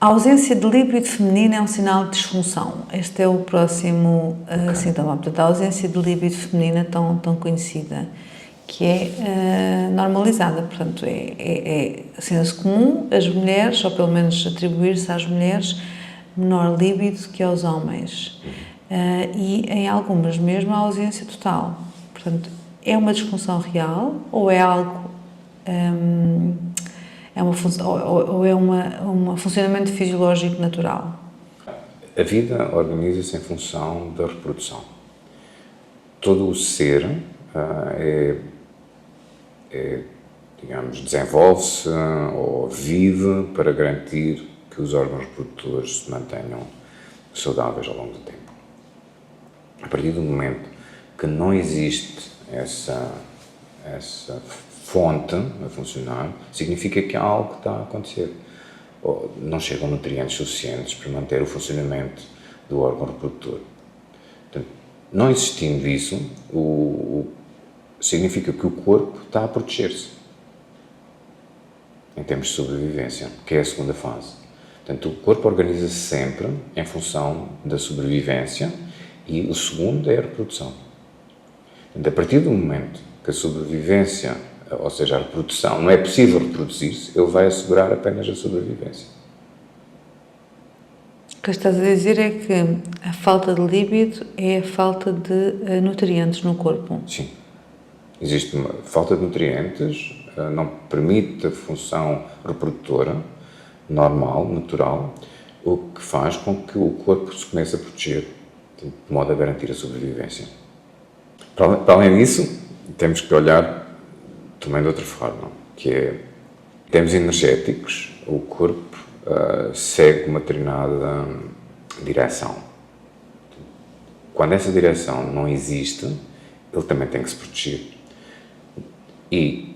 A ausência de líbido feminino é um sinal de disfunção. Este é o próximo sintoma. Portanto, a ausência de líbido feminina tão conhecida, que é normalizada. Portanto, é senso comum as mulheres, ou pelo menos atribuir-se às mulheres, menor líbido que aos homens. E em algumas mesmo a ausência total. Portanto, é uma disfunção real ou é algo... ou é um funcionamento fisiológico natural? A vida organiza-se em função da reprodução. Todo o ser digamos, desenvolve-se ou vive para garantir que os órgãos reprodutores se mantenham saudáveis ao longo do tempo. A partir do momento que não existe essa fonte a funcionar, significa que há algo que está a acontecer. Ou não chegam nutrientes suficientes para manter o funcionamento do órgão reprodutor. Portanto, não existindo isso, significa que o corpo está a proteger-se, em termos de sobrevivência, que é a segunda fase. Portanto, o corpo organiza-se sempre em função da sobrevivência e o segundo é a reprodução. Portanto, a partir do momento que a sobrevivência, ou seja, a reprodução, não é possível reproduzir-se, ele vai assegurar apenas a sobrevivência. O que estás a dizer é que a falta de líbido é a falta de nutrientes no corpo. Sim. Existe uma falta de nutrientes, não permite a função reprodutora normal, natural, o que faz com que o corpo se comece a proteger, de modo a garantir a sobrevivência. Para além disso, temos que olhar também de outra forma, que é, em termos energéticos, o corpo segue uma determinada direção. Quando essa direção não existe, ele também tem que se proteger. E,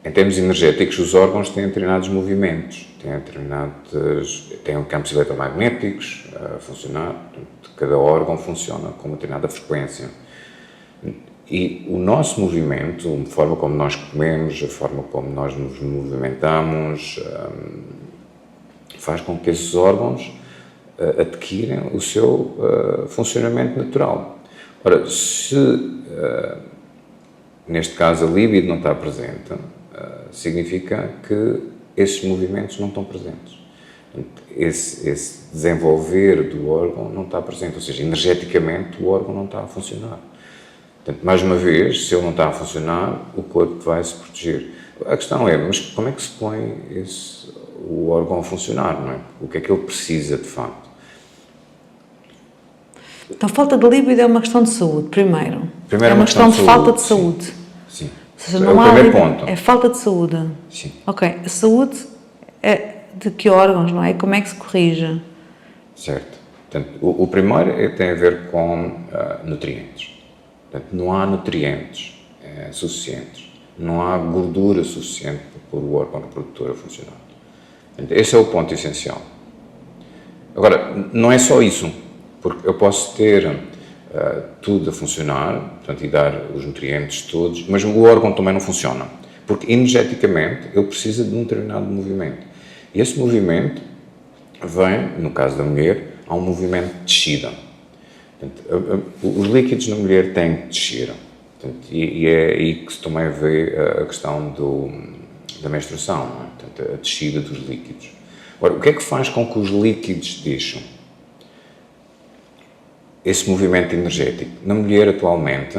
em termos energéticos, os órgãos têm determinados movimentos, têm campos eletromagnéticos a funcionar, cada órgão funciona com uma determinada frequência. E o nosso movimento, a forma como nós comemos, a forma como nós nos movimentamos, faz com que esses órgãos adquirem o seu funcionamento natural. Ora, se neste caso a líbido não está presente, significa que esses movimentos não estão presentes. Esse desenvolver do órgão não está presente, ou seja, energeticamente o órgão não está a funcionar. Portanto, mais uma vez, se ele não está a funcionar, o corpo vai se proteger. A questão é, mas como é que se põe o órgão a funcionar, não é? O que é que ele precisa de facto? Então, falta de líbido é uma questão de saúde, primeiro. Primeiro é uma questão de falta de saúde. Sim. Ou seja, É o primeiro ponto. É falta de saúde. Sim. Ok. A saúde é de que órgãos, não é? Como é que se corrige? Certo. Portanto, o primeiro tem a ver com nutrientes. Portanto, não há nutrientes suficientes. Não há gordura suficiente para pôr o órgão reprodutor a funcionar. Portanto, esse é o ponto essencial. Agora, não é só isso. Porque eu posso ter tudo a funcionar, portanto, e dar os nutrientes todos, mas o órgão também não funciona. Porque, energeticamente, ele precisa de um determinado movimento. E esse movimento vem, no caso da mulher, há um movimento de descida. Portanto, os líquidos na mulher têm que descer. Portanto, e é aí que se também vê a questão da menstruação, não é? Portanto, a descida dos líquidos. Agora, o que é que faz com que os líquidos deixam? Esse movimento energético. Na mulher, atualmente,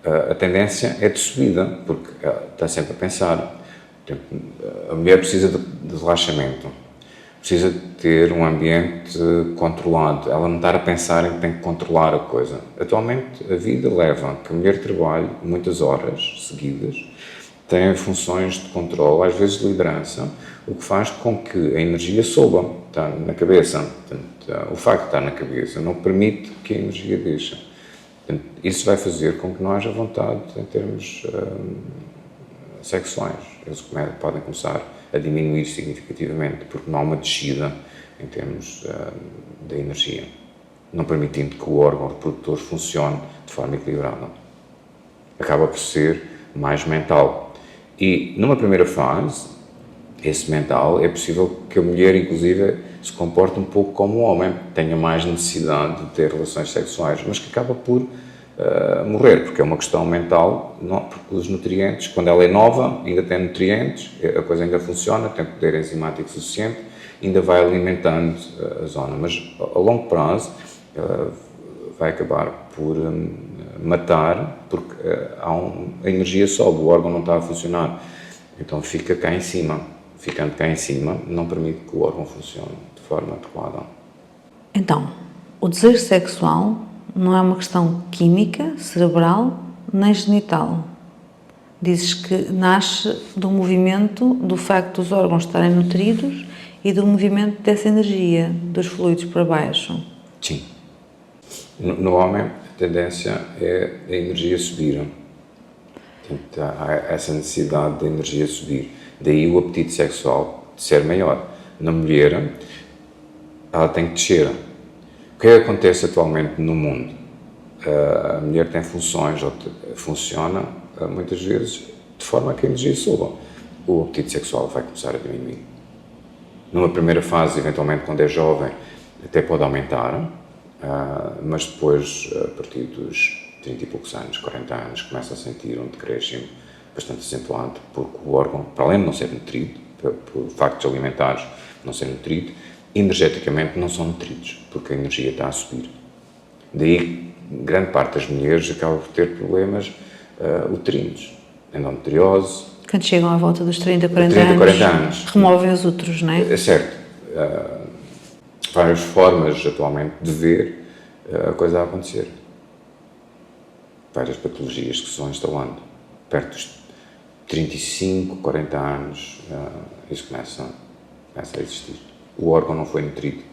a tendência é de subida, porque ela está sempre a pensar. A mulher precisa de relaxamento, precisa de ter um ambiente controlado, ela não estar a pensar em que tem que controlar a coisa. Atualmente, a vida leva a que a mulher trabalhe muitas horas seguidas, tem funções de controle, às vezes de liderança, o que faz com que a energia suba, está na cabeça. Portanto, o facto de estar na cabeça não permite que a energia deixe. Portanto, isso vai fazer com que não haja vontade em termos sexuais. Eles podem começar a diminuir significativamente, porque não há uma descida em termos da energia, não permitindo que o órgão reprodutor funcione de forma equilibrada. Acaba por ser mais mental. E, numa primeira fase, esse mental, é possível que a mulher, inclusive, se comporta um pouco como o homem, tenha mais necessidade de ter relações sexuais, mas que acaba por morrer, porque é uma questão mental, não, porque os nutrientes, quando ela é nova, ainda tem nutrientes, a coisa ainda funciona, tem poder enzimático suficiente, ainda vai alimentando a zona, mas a longo prazo vai acabar por matar, porque a energia sobe, o órgão não está a funcionar, então fica cá em cima. Ficando cá em cima, não permite que o órgão funcione de forma adequada. Então, o desejo sexual não é uma questão química, cerebral, nem genital. Dizes que nasce do movimento, do facto dos órgãos estarem nutridos e do movimento dessa energia, dos fluidos para baixo. Sim. No homem, a tendência é a energia subir. Há essa necessidade da energia subir. Daí o apetite sexual de ser maior. Na mulher, ela tem que descer. O que acontece atualmente no mundo? A mulher tem funções, ou funciona muitas vezes de forma que a energia suba. O apetite sexual vai começar a diminuir. Numa primeira fase, eventualmente quando é jovem, até pode aumentar, mas depois, a partir dos 30 e poucos anos, 40 anos, começa a sentir um decréscimo bastante acentuado, porque o órgão, para além de não ser nutrido, por factos alimentares não ser nutrido, energeticamente não são nutridos, porque a energia está a subir. Daí, grande parte das mulheres acaba por ter problemas uterinos, endometriose. Quando chegam à volta dos 30, 40 anos, removem os úteros, não é? É certo. Várias formas, atualmente, de ver a coisa a acontecer. Várias patologias que se vão instalando. Perto dos 35, 40 anos, isso começa a existir. O órgão não foi nutrido.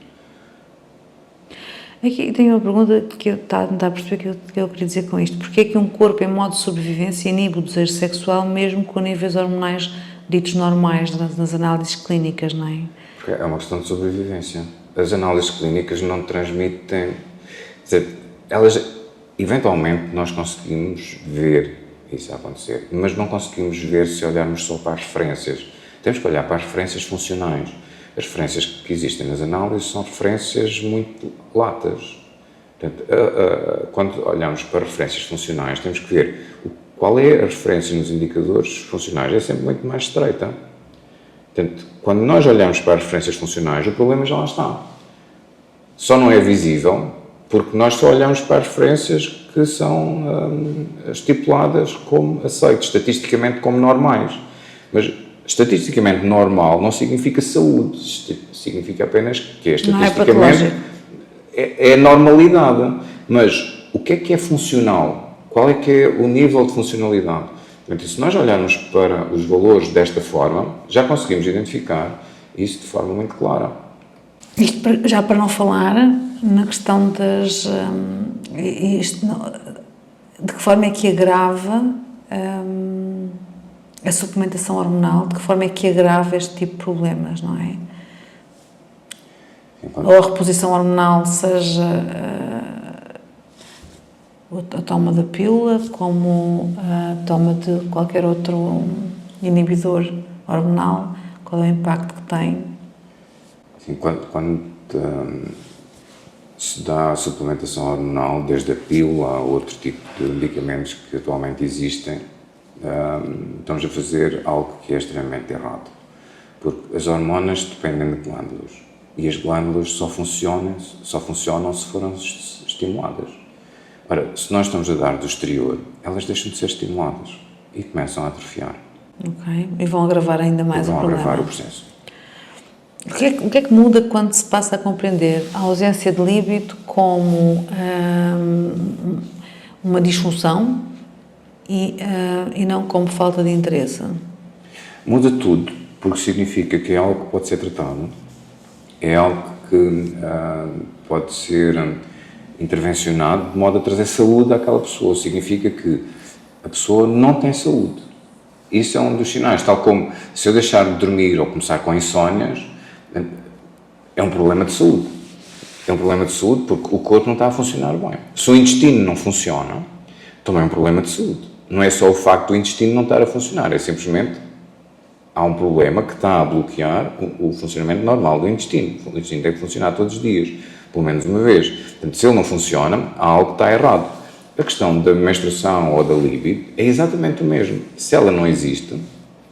Aqui tenho uma pergunta que eu está a tentar perceber que eu queria dizer com isto. Porquê é que um corpo em modo de sobrevivência inibe o desejo sexual mesmo com níveis hormonais ditos normais nas análises clínicas, não é? Porque é uma questão de sobrevivência. As análises clínicas não transmitem... Quer dizer, elas, eventualmente, nós conseguimos ver isso a acontecer, mas não conseguimos ver se olharmos só para as referências. Temos que olhar para as referências funcionais. As referências que existem nas análises são referências muito latas. Portanto, quando olhamos para referências funcionais, temos que ver qual é a referência nos indicadores funcionais. É sempre muito mais estreita. Portanto, quando nós olhamos para as referências funcionais, o problema já lá está. Só não é visível porque nós só olhamos para as referências que são estipuladas como aceites, estatisticamente como normais. Mas estatisticamente normal não significa saúde, significa apenas que é estatisticamente é normalidade. Mas o que é funcional? Qual é que é o nível de funcionalidade? Portanto, se nós olharmos para os valores desta forma, já conseguimos identificar isso de forma muito clara. Isto já para não falar na questão das... de que forma é que agrava a suplementação hormonal, de que forma é que agrava este tipo de problemas, não é? Ou a reposição hormonal, seja a toma da pílula, como a toma de qualquer outro inibidor hormonal, qual é o impacto que tem? Sim, quando se dá a suplementação hormonal, desde a pílula a outro tipo de medicamentos que atualmente existem, estamos a fazer algo que é extremamente errado. Porque as hormonas dependem de glândulas e as glândulas só funcionam se forem estimuladas. Ora, se nós estamos a dar do exterior, elas deixam de ser estimuladas e começam a atrofiar. Ok, e vão agravar ainda mais o problema. Vão agravar o processo. O que é que muda quando se passa a compreender a ausência de líbido como uma disfunção e não como falta de interesse? Muda tudo, porque significa que é algo que pode ser tratado, é algo que pode ser intervencionado de modo a trazer saúde àquela pessoa. Significa que a pessoa não tem saúde. Isso é um dos sinais, tal como se eu deixar de dormir ou começar com insónias, é um problema de saúde. É um problema de saúde porque o corpo não está a funcionar bem. Se o intestino não funciona, também é um problema de saúde. Não é só o facto do intestino não estar a funcionar, é simplesmente há um problema que está a bloquear o funcionamento normal do intestino. O intestino tem que funcionar todos os dias, pelo menos uma vez. Portanto, se ele não funciona, há algo que está errado. A questão da menstruação ou da libido é exatamente o mesmo. Se ela não existe,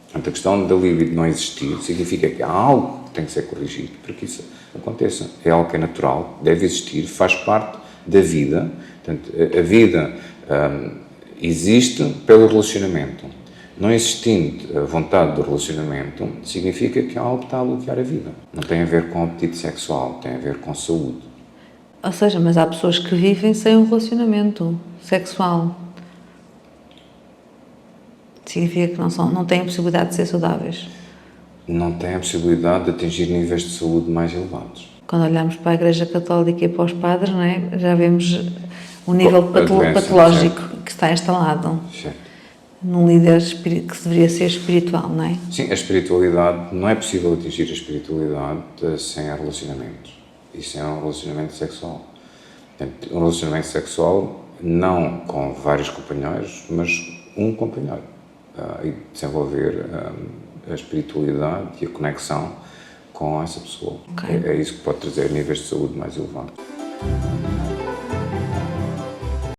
portanto, a questão da libido não existir significa que há algo que tem que ser corrigido para que isso aconteça. É algo que é natural, deve existir, faz parte da vida. Portanto, a vida existe pelo relacionamento. Não existindo a vontade do relacionamento, significa que há algo que está a bloquear a vida. Não tem a ver com apetite sexual, tem a ver com saúde. Ou seja, mas há pessoas que vivem sem um relacionamento sexual. Significa que não têm a possibilidade de ser saudáveis. Não têm a possibilidade de atingir níveis de saúde mais elevados. Quando olhamos para a Igreja Católica e para os padres, não é? Já vemos o nível doença, patológico certo. que está instalado Certo. num líder que deveria ser espiritual, não é? Sim, a espiritualidade, não é possível atingir a espiritualidade sem relacionamentos. E sem um relacionamento sexual. Portanto, um relacionamento sexual não com vários companheiros, mas um companheiro. E desenvolver a espiritualidade e a conexão com essa pessoa. Okay. É isso que pode trazer níveis de saúde mais elevados.